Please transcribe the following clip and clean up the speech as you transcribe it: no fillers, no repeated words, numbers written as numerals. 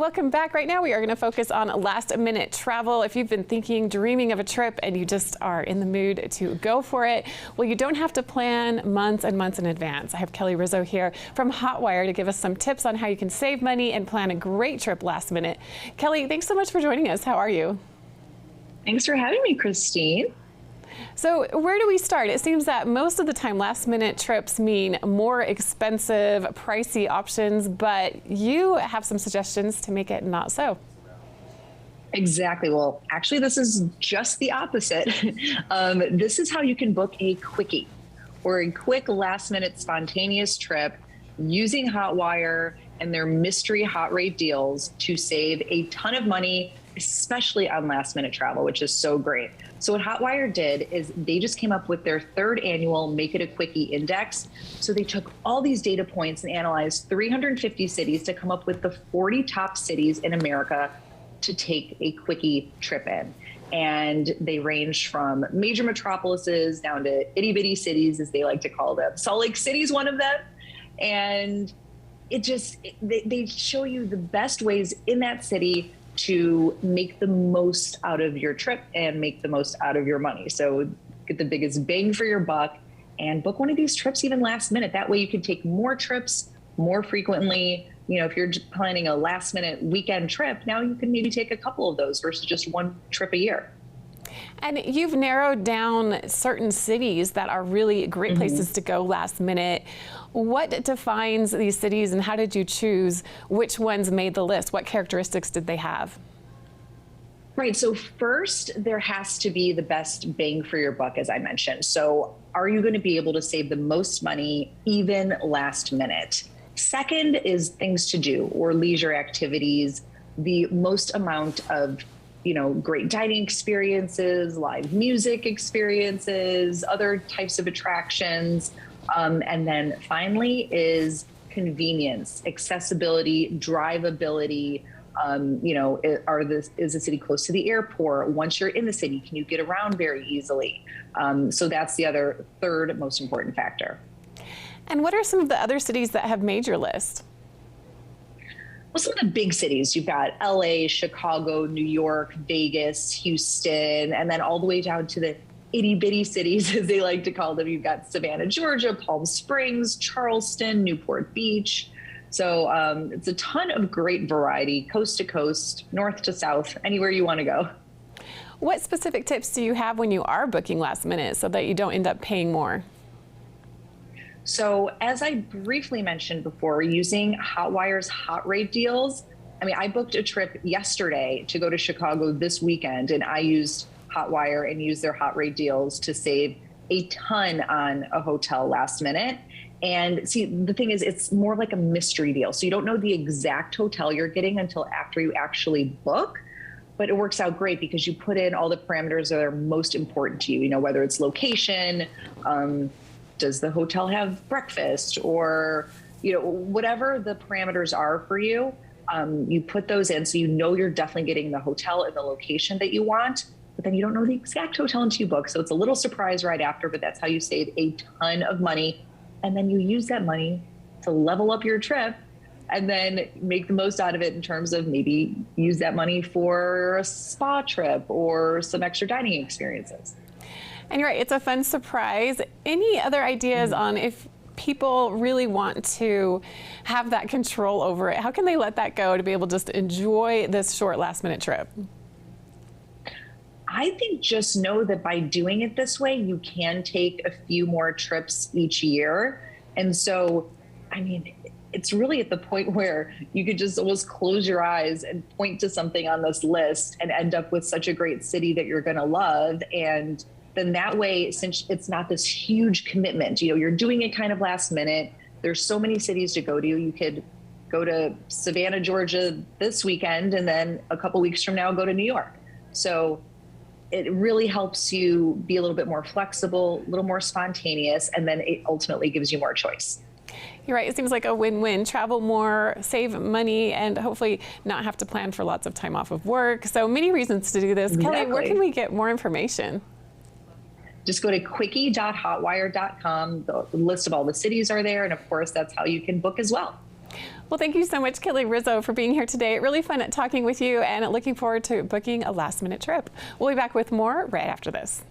Welcome back. Right now we are going to focus on last minute travel. If you've been thinking, dreaming of a trip and you just are in the mood to go for it, well, you don't have to plan months and months in advance. I have Kelly Rizzo here from Hotwire to give us some tips on how you can save money and plan a great trip last minute. Kelly, thanks so much for joining us. How are you? Thanks for having me, Christine. So where do we start? It seems that most of the time last minute trips mean more expensive, pricey options, but you have some suggestions to make it not so. Exactly. Well, actually, this is just the opposite. This is how you can book a quickie or a quick last minute spontaneous trip using Hotwire and their mystery hot rate deals to save a ton of money, especially on last minute travel, which is so great. So what Hotwire did is they just came up with their third annual Make It a Quickie Index. So they took all these data points and analyzed 350 cities to come up with the 40 top cities in America to take a quickie trip in. And they range from major metropolises down to itty bitty cities, as they like to call them. Salt Lake City is one of them. And they show you the best ways in that city to make the most out of your trip and make the most out of your money. So get the biggest bang for your buck and book one of these trips even last minute. That way you can take more trips more frequently. You know, if you're planning a last minute weekend trip, now you can maybe take a couple of those versus just one trip a year. And you've narrowed down certain cities that are really great places to go last minute. What defines these cities and how did you choose which ones made the list? What characteristics did they have? Right. So first, there has to be the best bang for your buck, as I mentioned. So are you going to be able to save the most money even last minute? Second is things to do or leisure activities, the most amount of great dining experiences, live music experiences, other types of attractions. And then finally is convenience, accessibility, drivability. Is the city close to the airport? Once you're in the city, can you get around very easily? So that's the other third most important factor. And what are some of the other cities that have made your list? Well, some of the big cities, you've got LA, Chicago, New York, Vegas, Houston, and then all the way down to the itty bitty cities, as they like to call them. You've got Savannah, Georgia, Palm Springs, Charleston, Newport Beach. So it's a ton of great variety, coast to coast, north to south, anywhere you want to go. What specific tips do you have when you are booking last minute so that you don't end up paying more? So as I briefly mentioned before, using Hotwire's hot rate deals, I booked a trip yesterday to go to Chicago this weekend, and I used Hotwire and used their hot rate deals to save a ton on a hotel last minute. And see, the thing is, it's more like a mystery deal. So you don't know the exact hotel you're getting until after you actually book. But it works out great because you put in all the parameters that are most important to you, whether it's location, does the hotel have breakfast, or whatever the parameters are for you, you put those in so you're definitely getting the hotel and the location that you want, but then you don't know the exact hotel until you book. So it's a little surprise right after, but that's how you save a ton of money. And then you use that money to level up your trip and then make the most out of it in terms of maybe use that money for a spa trip or some extra dining experiences. And you're right, it's a fun surprise. Any other ideas on if people really want to have that control over it? How can they let that go to be able to just enjoy this short last minute trip? I think just know that by doing it this way, you can take a few more trips each year. And so, it's really at the point where you could just almost close your eyes and point to something on this list and end up with such a great city that you're going to love. And then that way, since it's not this huge commitment, you're doing it kind of last minute. There's so many cities to go to. You could go to Savannah, Georgia this weekend, and then a couple weeks from now, go to New York. So it really helps you be a little bit more flexible, a little more spontaneous, and then it ultimately gives you more choice. You're right. It seems like a win-win. Travel more, save money, and hopefully not have to plan for lots of time off of work. So many reasons to do this. Exactly. Kelly, where can we get more information? Just go to quickie.hotwire.com. The list of all the cities are there. And of course, that's how you can book as well. Well, thank you so much, Kelly Rizzo, for being here today. Really fun talking with you and looking forward to booking a last-minute trip. We'll be back with more right after this.